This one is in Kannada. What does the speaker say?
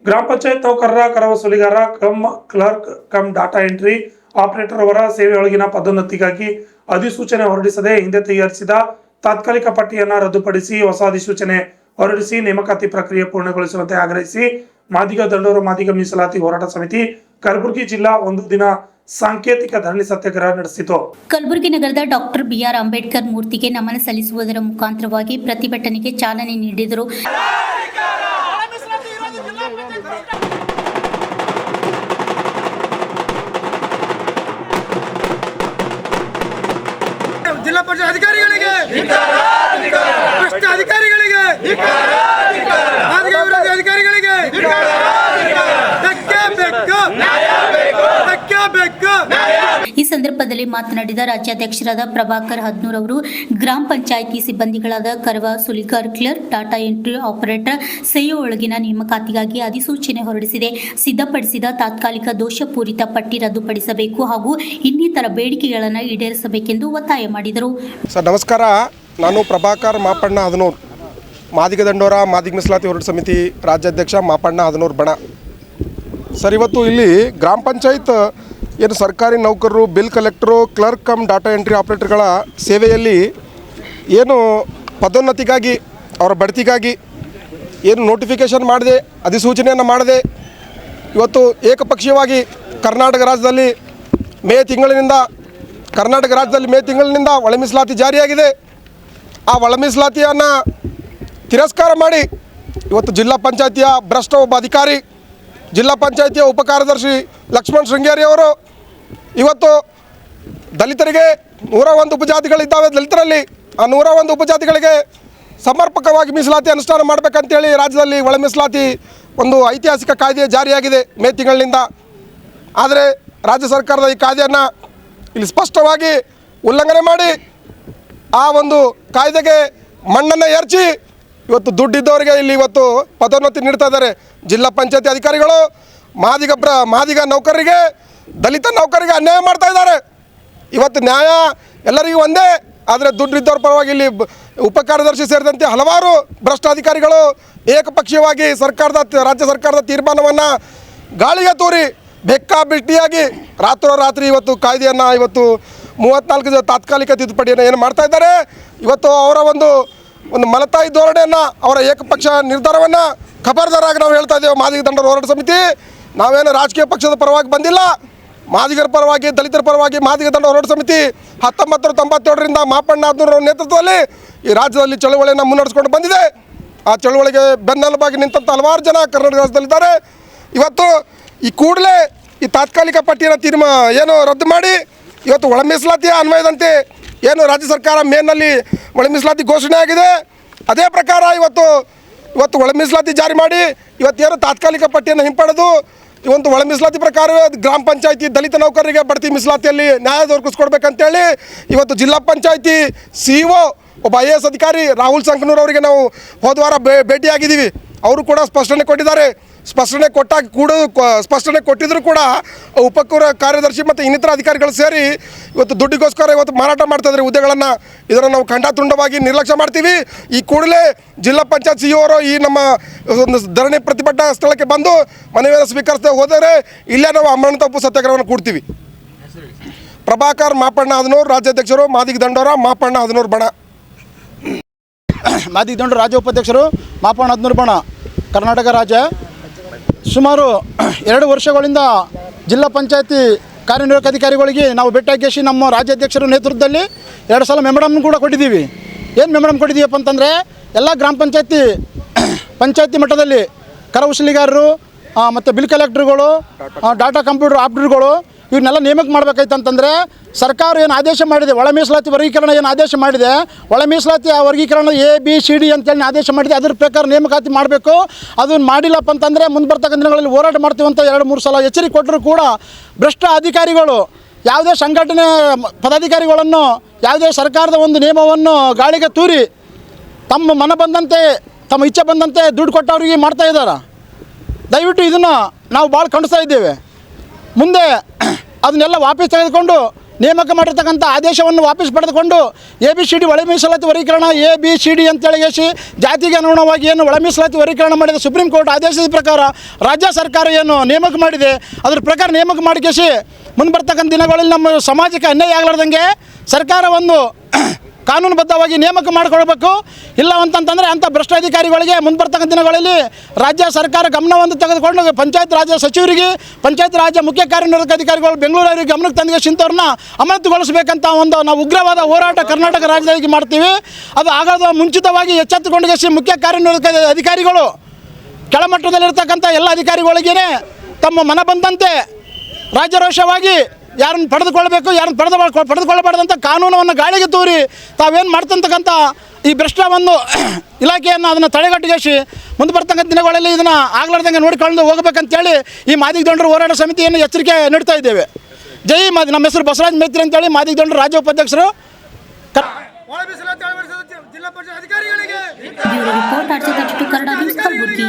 ಗ್ರಾಮ ಪಂಚಾಯತ್ ನೌಕರರ ಕರ ವಸೂಲಿಗಾರ cum clerk cum data entry operator ಅವರ ಸೇವೆಯೊಳಗಿನ ಪದೋನ್ನತಿಗಾಗಿ ಅಧಿಸೂಚನೆ ಹೊರಡಿಸದೆ ಹಿಂದೆ ತಯಾರಿಸಿದ ತಾತ್ಕಾಲಿಕ ಪಟ್ಟಿಯನ್ನು ರದ್ದುಪಡಿಸಿ ಹೊಸ ಅಧಿಸೂಚನೆ ಹೊರಡಿಸಿ ನೇಮಕಾತಿ ಪ್ರಕ್ರಿಯೆ ಪೂರ್ಣಗೊಳಿಸುವಂತೆ ಆಗ್ರಹಿಸಿ ಮಾದಿಗ ದಂಡೋರ ಮಾದಿಗ ಮೀಸಲಾತಿ ಹೋರಾಟ ಸಮಿತಿ ಕಲಬುರಗಿ ಜಿಲ್ಲಾ ಒಂದು ದಿನ ಸಾಂಕೇತಿಕ ಧರಣಿ ಸತ್ಯಾಗ್ರಹ ನಡೆಸಿತು. ಕಲಬುರಗಿ ನಗರದ ಡಾಕ್ಟರ್ ಬಿಆರ್ ಅಂಬೇಡ್ಕರ್ ಮೂರ್ತಿಗೆ ನಮನ ಸಲ್ಲಿಸುವುದರ ಮುಖಾಂತರವಾಗಿ ಪ್ರತಿಭಟನೆಗೆ ಚಾಲನೆ ನೀಡಿದರು. ಜಿಲ್ಲಾ ಪರಿಷತ್ ಅಧಿಕಾರಿಗಳಿಗೆ, ಭ್ರಷ್ಟ ಅಧಿಕಾರಿಗಳಿಗೆ, ಮಾದಿಗ ವಿರೋಧಿ ಅಧಿಕಾರಿಗಳಿಗೆ ಈ ಸಂದರ್ಭದಲ್ಲಿ ಮಾತನಾಡಿದ ರಾಜ್ಯಾಧ್ಯಕ್ಷರಾದ ಪ್ರಭಾಕರ್ ಹದ್ನೂರ್ ಅವರು ಗ್ರಾಮ ಪಂಚಾಯಿತಿ ಸಿಬ್ಬಂದಿಗಳಾದ ಕರವ ಸುಲಿಗಾರ್ ಕ್ಲರ್ಕ್ ಡಾಟಾ ಎಂಟ್ರಿ ಆಪರೇಟರ್ ಸೆಯೋ ಒಳಗಿನ ನೇಮಕಾತಿಗಾಗಿ ಅಧಿಸೂಚನೆ ಹೊರಡಿಸಿದೆ. ಸಿದ್ಧಪಡಿಸಿದ ತಾತ್ಕಾಲಿಕ ದೋಷಪೂರಿತ ಪಟ್ಟಿ ರದ್ದುಪಡಿಸಬೇಕು ಹಾಗೂ ಇನ್ನಿತರ ಬೇಡಿಕೆಗಳನ್ನು ಈಡೇರಿಸಬೇಕೆಂದು ಒತ್ತಾಯ ಮಾಡಿದರು. ಸರ್ ನಮಸ್ಕಾರ, ನಾನು ಪ್ರಭಾಕರ್ ಮಾಪಣ್ಣ ಹದನೂರ್, ಮಾದಿಗ ದಂಡೋರ ಮಾದಿಗ ಮೀಸಲಾತಿ ಹೋರಾಟ ಸಮಿತಿ ರಾಜ್ಯಾಧ್ಯಕ್ಷ ಮಾಪಣ್ಣ ಹದನೂರ್ ಬಣ. ಸರ್ ಇವತ್ತು ಇಲ್ಲಿ ಗ್ರಾಮ ಪಂಚಾಯತ್ ಏನು ಸರ್ಕಾರಿ ನೌಕರರು, bill collector, clerk cum data entry ಆಪರೇಟರ್ಗಳ ಸೇವೆಯಲ್ಲಿ ಏನು ಪದೋನ್ನತಿಗಾಗಿ ಅವರ ಬಡ್ತಿಗಾಗಿ ಏನು ನೋಟಿಫಿಕೇಷನ್ ಮಾಡದೆ, ಅಧಿಸೂಚನೆಯನ್ನು ಮಾಡದೆ ಇವತ್ತು ಏಕಪಕ್ಷೀಯವಾಗಿ ಕರ್ನಾಟಕ ರಾಜ್ಯದಲ್ಲಿ ಮೇ ತಿಂಗಳಿನಿಂದ ಒಳ ಮೀಸಲಾತಿ ಜಾರಿಯಾಗಿದೆ. ಆ ಒಳ ಮೀಸಲಾತಿಯನ್ನು ತಿರಸ್ಕಾರ ಮಾಡಿ ಇವತ್ತು ಜಿಲ್ಲಾ ಪಂಚಾಯತಿಯ ಭ್ರಷ್ಟ ಒಬ್ಬ ಅಧಿಕಾರಿ, ಜಿಲ್ಲಾ ಪಂಚಾಯತಿಯ ಉಪಕಾರ್ಯದರ್ಶಿ ಲಕ್ಷ್ಮಣ್ ಶೃಂಗೇರಿ ಅವರು ಇವತ್ತು ದಲಿತರಿಗೆ 101 ಉಪಜಾತಿಗಳಿದ್ದಾವೆ. ದಲಿತರಲ್ಲಿ ಆ 101 ಉಪಜಾತಿಗಳಿಗೆ ಸಮರ್ಪಕವಾಗಿ ಮೀಸಲಾತಿ ಅನುಷ್ಠಾನ ಮಾಡಬೇಕಂತೇಳಿ ರಾಜ್ಯದಲ್ಲಿ ಒಳ ಮೀಸಲಾತಿ ಒಂದು ಐತಿಹಾಸಿಕ ಕಾಯ್ದೆ ಜಾರಿಯಾಗಿದೆ ಮೇ ತಿಂಗಳಿನಿಂದ. ಆದರೆ ರಾಜ್ಯ ಸರ್ಕಾರದ ಈ ಕಾಯ್ದೆಯನ್ನು ಇಲ್ಲಿ ಸ್ಪಷ್ಟವಾಗಿ ಉಲ್ಲಂಘನೆ ಮಾಡಿ ಆ ಒಂದು ಕಾಯ್ದೆಗೆ ಮಣ್ಣನ್ನು ಎರಚಿ ಇವತ್ತು ದುಡ್ಡಿದ್ದವರಿಗೆ ಇಲ್ಲಿ ಇವತ್ತು ಪದೋನ್ನತಿ ನೀಡ್ತಾ ಇದ್ದಾರೆ. ಜಿಲ್ಲಾ ಪಂಚಾಯತಿ ಅಧಿಕಾರಿಗಳು ಮಾದಿಗ ನೌಕರರಿಗೆ, ದಲಿತ ನೌಕರರಿಗೆ ಅನ್ಯಾಯ ಮಾಡ್ತಾ ಇದ್ದಾರೆ. ಇವತ್ತು ನ್ಯಾಯ ಎಲ್ಲರಿಗೂ ಒಂದೇ, ಆದರೆ ದುಡ್ಡಿದ್ದವ್ರ ಪರವಾಗಿ ಇಲ್ಲಿ ಉಪಕಾರ್ಯದರ್ಶಿ ಸೇರಿದಂತೆ ಹಲವಾರು ಭ್ರಷ್ಟ ಅಧಿಕಾರಿಗಳು ಏಕಪಕ್ಷೀಯವಾಗಿ ರಾಜ್ಯ ಸರ್ಕಾರದ ತೀರ್ಮಾನವನ್ನು ಗಾಳಿಗೆ ತೂರಿ ಬೆಕ್ಕಾಬಿಟ್ಟಿಯಾಗಿ ರಾತ್ರೋರಾತ್ರಿ ಇವತ್ತು ಕಾಯ್ದೆಯನ್ನು ಇವತ್ತು 34 ತಾತ್ಕಾಲಿಕ ತಿದ್ದುಪಡಿಯನ್ನು ಏನು ಮಾಡ್ತಾ ಇದ್ದಾರೆ. ಇವತ್ತು ಅವರ ಒಂದು ಮಲತಾಯಿ ಧೋರಣೆಯನ್ನು, ಅವರ ಏಕಪಕ್ಷ ನಿರ್ಧಾರವನ್ನು ಖಬರ್ದಾರಾಗಿ ನಾವು ಹೇಳ್ತಾ ಇದ್ದೇವೆ. ಮಾದಿಗ ದಂಡೋರ ಹೋರಾಟ ಸಮಿತಿ ನಾವೇನು ರಾಜಕೀಯ ಪಕ್ಷದ ಪರವಾಗಿ ಬಂದಿಲ್ಲ. ಮಾದಿಗರ ಪರವಾಗಿ, ದಲಿತರ ಪರವಾಗಿ ಮಾದಿಗ ದಂಡೋರ ಹೋರಾಟ ಸಮಿತಿ 1997ರಿಂದ ಮಾಪಣ್ಣ ಹದನೂರ್ ನೇತೃತ್ವದಲ್ಲಿ ಈ ರಾಜ್ಯದಲ್ಲಿ ಚಳವಳಿಯನ್ನು ಮುನ್ನಡೆಸ್ಕೊಂಡು ಬಂದಿದೆ. ಆ ಚಳವಳಿಗೆ ಬೆನ್ನೆಲುಬಾಗಿ ನಿಂತಂಥ ಹಲವಾರು ಜನ ಕರ್ನಾಟಕ ರಾಜ್ಯದಲ್ಲಿದ್ದಾರೆ. ಇವತ್ತು ಈ ಕೂಡಲೇ ಈ ತಾತ್ಕಾಲಿಕ ಪಟ್ಟಿಯನ್ನು ಏನು ರದ್ದು ಮಾಡಿ ಇವತ್ತು ಒಳ ಮೀಸಲಾತಿಯ ಅನ್ವಯದಂತೆ ಏನು ರಾಜ್ಯ ಸರ್ಕಾರ ಮೇನಲ್ಲಿ ಒಳ ಮೀಸಲಾತಿ ಘೋಷಣೆ ಆಗಿದೆ, ಅದೇ ಪ್ರಕಾರ ಇವತ್ತು ಒಳ ಮೀಸಲಾತಿ ಜಾರಿ ಮಾಡಿ ಇವತ್ತೇನು ತಾತ್ಕಾಲಿಕ ಪಟ್ಟಿಯನ್ನು ಹಿಂಪಡೆದು ಇವತ್ತು ಒಳ ಮೀಸಲಾತಿ ಪ್ರಕಾರವೇ ಗ್ರಾಮ ಪಂಚಾಯತಿ ದಲಿತ ನೌಕರರಿಗೆ ಬಡ್ತಿ ಮೀಸಲಾತಿಯಲ್ಲಿ ನ್ಯಾಯ ದೊರಕಿಸ್ಕೊಡ್ಬೇಕಂತೇಳಿ ಇವತ್ತು ಜಿಲ್ಲಾ ಪಂಚಾಯತಿ CEO ಒಬ್ಬ IAS ಅಧಿಕಾರಿ ರಾಹುಲ್ ಸಂಕನೂರ್ ಅವರಿಗೆ ನಾವು ಹೋದ ವಾರ ಭೇಟಿಯಾಗಿದ್ದೀವಿ. ಅವರು ಕೂಡ ಸ್ಪಷ್ಟನೆ ಕೊಟ್ಟಿದ್ದಾರೆ. ಸ್ಪಷ್ಟನೆ ಕೊಟ್ಟಿದ್ರು ಕೂಡ ಕಾರ್ಯದರ್ಶಿ ಮತ್ತು ಇನ್ನಿತರ ಅಧಿಕಾರಿಗಳು ಸೇರಿ ಇವತ್ತು ದುಡ್ಡಿಗೋಸ್ಕರ ಇವತ್ತು ಮಾರಾಟ ಮಾಡ್ತಾಯಿದ್ದಾರೆ ಹುದ್ದೆಗಳನ್ನು. ಇದನ್ನು ನಾವು ಖಂಡಾತುಂಡವಾಗಿ ನಿರ್ಲಕ್ಷ್ಯ ಮಾಡ್ತೀವಿ. ಈ ಕೂಡಲೇ ಜಿಲ್ಲಾ ಪಂಚಾಯತ್ CEO ಅವರು ಈ ನಮ್ಮ ಒಂದು ಧರಣಿ ಪ್ರತಿಭಟನಾ ಸ್ಥಳಕ್ಕೆ ಬಂದು ಮನವಿಯನ್ನು ಸ್ವೀಕರಿಸದೆ ಹೋದರೆ ಇಲ್ಲೇ ನಾವು ಅಮರಣ ತಪ್ಪು ಸತ್ಯಾಗ್ರಹವನ್ನು ಕೂಡ್ತೀವಿ. ಪ್ರಭಾಕರ್ ಮಾಪಣ್ಣ ಹದನೂರ್, ರಾಜ್ಯಾಧ್ಯಕ್ಷರು ಮಾದಿಗ ದಂಡೋರ ಮಾಪಣ್ಣ ಹದನೂರ್ ಬಣ. ಮಾದಿಗ ದಂಡೋರ ರಾಜ್ಯ ಉಪಾಧ್ಯಕ್ಷರು ಮಾಪಣ್ಣ ಹದನೂರ್ ಬಣ, ಕರ್ನಾಟಕ ರಾಜ್ಯ. ಸುಮಾರು 2 ವರ್ಷಗಳಿಂದ ಜಿಲ್ಲಾ ಪಂಚಾಯತಿ ಕಾರ್ಯನಿರ್ವಾಹಕ ಅಧಿಕಾರಿಗಳಿಗೆ ನಾವು ಭೇಟಿಯಾಗಿ ನಮ್ಮ ರಾಜ್ಯಾಧ್ಯಕ್ಷರ ನೇತೃತ್ವದಲ್ಲಿ 2 ಸಲ ಮೆಮೊರಮ್ ಕೂಡ ಕೊಟ್ಟಿದ್ದೀವಿ. ಏನು ಮೆಮೊರಮ್ ಕೊಟ್ಟಿದ್ದೀವಪ್ಪ ಅಂತಂದರೆ ಎಲ್ಲ ಗ್ರಾಮ ಪಂಚಾಯತಿ ಮಟ್ಟದಲ್ಲಿ ಕರಕುಶಲಿಗಾರರು ಮತ್ತು ಬಿಲ್ ಕಲೆಕ್ಟರ್ಗಳು, ಡಾಟಾ ಕಂಪ್ಯೂಟರ್ ಆಪರೇಟರ್ಗಳು ಇವನ್ನೆಲ್ಲ ನೇಮಕ ಮಾಡಬೇಕಾಯ್ತು ಅಂತಂದರೆ ಸರ್ಕಾರ ಏನು ಆದೇಶ ಮಾಡಿದೆ, ಒಳ ಮೀಸಲಾತಿ ವರ್ಗೀಕರಣ ಏನು ಆದೇಶ ಮಾಡಿದೆ, ಒಳ ಮೀಸಲಾತಿ ಆ ವರ್ಗೀಕರಣ ABCD ಅಂತೇಳಿ ಆದೇಶ ಮಾಡಿದೆ. ಅದ್ರ ಪ್ರಕಾರ ನೇಮಕಾತಿ ಮಾಡಬೇಕು. ಅದನ್ನು ಮಾಡಿಲ್ಲಪ್ಪ ಅಂತಂದರೆ ಮುಂದೆ ಬರ್ತಕ್ಕಂಥ ದಿನಗಳಲ್ಲಿ ಹೋರಾಟ ಮಾಡ್ತೀವಿ ಅಂತ 2-3 ಸಲ ಎಚ್ಚರಿಕೆ ಕೊಟ್ಟರು ಕೂಡ ಭ್ರಷ್ಟ ಅಧಿಕಾರಿಗಳು ಯಾವುದೇ ಸಂಘಟನೆ ಪದಾಧಿಕಾರಿಗಳನ್ನು, ಯಾವುದೇ ಸರ್ಕಾರದ ಒಂದು ನಿಯಮವನ್ನು ಗಾಳಿಗೆ ತೂರಿ ತಮ್ಮ ಮನ ಬಂದಂತೆ, ತಮ್ಮ ಇಚ್ಛೆ ಬಂದಂತೆ ದುಡ್ಡು ಕೊಟ್ಟವರಿಗೆ ಮಾಡ್ತಾ ಇದ್ದಾರೆ. ದಯವಿಟ್ಟು ಇದನ್ನು ನಾವು ಭಾಳ ಖಂಡಿಸ್ತಾ ಇದ್ದೇವೆ. ಮುಂದೆ ಅದನ್ನೆಲ್ಲ ವಾಪಸ್ ತೆಗೆದುಕೊಂಡು ನೇಮಕ ಮಾಡಿರ್ತಕ್ಕಂಥ ಆದೇಶವನ್ನು ವಾಪಸ್ ಪಡೆದುಕೊಂಡು ABCD ಒಳ ಮೀಸಲಾತಿ ವರ್ಗೀಕರಣ ABCD ಅಂತೇಳಿ ಜಾತಿಗೆ ಅನುಗುಣವಾಗಿ ಏನು ಒಳ ಮೀಸಲಾತಿ ವರ್ಗೀಕರಣ ಮಾಡಿದ ಸುಪ್ರೀಂ ಕೋರ್ಟ್ ಆದೇಶದ ಪ್ರಕಾರ ರಾಜ್ಯ ಸರ್ಕಾರ ಏನು ನೇಮಕ ಮಾಡಿದೆ ಅದರ ಪ್ರಕಾರ ನೇಮಕ ಮಾಡಿಕೇಸಿ ಮುಂದೆ ಬರ್ತಕ್ಕಂಥ ದಿನಗಳಲ್ಲಿ ನಮ್ಮ ಸಮಾಜಕ್ಕೆ ಅನ್ಯಾಯ ಆಗಲಾರ್ದಂಗೆ ಸರ್ಕಾರ ಒಂದು ಕಾನೂನುಬದ್ಧವಾಗಿ ನೇಮಕ ಮಾಡಿಕೊಳ್ಬೇಕು. ಇಲ್ಲ ಅಂತಂತಂದರೆ ಅಂಥ ಭ್ರಷ್ಟ ಅಧಿಕಾರಿಗಳಿಗೆ ಮುಂದೆ ಬರ್ತಕ್ಕಂಥ ದಿನಗಳಲ್ಲಿ ರಾಜ್ಯ ಸರ್ಕಾರ ಗಮನವನ್ನು ತೆಗೆದುಕೊಂಡು ಪಂಚಾಯತ್ ರಾಜ್ಯ ಸಚಿವರಿಗೆ ಪಂಚಾಯತ್ ರಾಜ್ಯ ಮುಖ್ಯ ಕಾರ್ಯನಿರ್ವಾಹಕ ಅಧಿಕಾರಿಗಳು ಬೆಂಗಳೂರಿಗೆ ಗಮನಕ್ಕೆ ತಂದು ಇಂಥವ್ರನ್ನ ಅಮಾನತುಗೊಳಿಸಬೇಕಂತ ಒಂದು ನಾವು ಉಗ್ರವಾದ ಹೋರಾಟ ಕರ್ನಾಟಕ ರಾಜ್ಯದಲ್ಲಿ ಮಾಡ್ತೀವಿ. ಅದು ಆಗೋದು ಮುಂಚಿತವಾಗಿ ಎಚ್ಚೆತ್ತುಕೊಂಡು ಮುಖ್ಯ ಕಾರ್ಯನಿರ್ವಾಹಕ ಅಧಿಕಾರಿಗಳು ಕೆಳಮಟ್ಟದಲ್ಲಿರ್ತಕ್ಕಂಥ ಎಲ್ಲ ಅಧಿಕಾರಿಗಳಿಗೇ ತಮ್ಮ ಮನ ಬಂದಂತೆ ರಾಜ್ಯರೋಷವಾಗಿ ಯಾರನ್ನು ಪಡೆದುಕೊಳ್ಬೇಕು ಯಾರನ್ನು ಪಡೆದುಕೊಳ್ಳಬಾರ್ದಂಥ ಕಾನೂನನ್ನು ಗಾಳಿಗೆ ತೂರಿ ತಾವೇನು ಮಾಡ್ತಕ್ಕಂಥ ಈ ಭ್ರಷ್ಟವನ್ನು ಇಲಾಖೆಯನ್ನು ಅದನ್ನು ತಡೆಗಟ್ಟಿಸಿ ಮುಂದೆ ಬರ್ತಕ್ಕಂಥ ದಿನಗಳಲ್ಲಿ ಇದನ್ನು ಆಗ್ಲಾರ್ದಂಗೆ ನೋಡಿಕೊಂಡು ಹೋಗಬೇಕಂತೇಳಿ ಈ ಮಾದಿಗ ದಂಡರು ಹೋರಾಟ ಸಮಿತಿಯನ್ನು ಎಚ್ಚರಿಕೆ ನೀಡ್ತಾ ಇದ್ದೇವೆ. ಜೈ ಮಾದಿ. ನಮ್ಮ ಹೆಸರು ಬಸವರಾಜ್ ಮೈತ್ರಿ ಅಂತೇಳಿ ಮಾದಿಗ ದಂಡರು ರಾಜ್ಯ ಉಪಾಧ್ಯಕ್ಷರು. ಒಳ ಮೀಸಲಾತಿ ಅಳವಡಿಸಿದ ಜಿಲ್ಲಾ ಪರಿಷತ್ ಅಧಿಕಾರಿಗಳಿಗೆ bureau report RJ32 Kannada news Kalaburagi.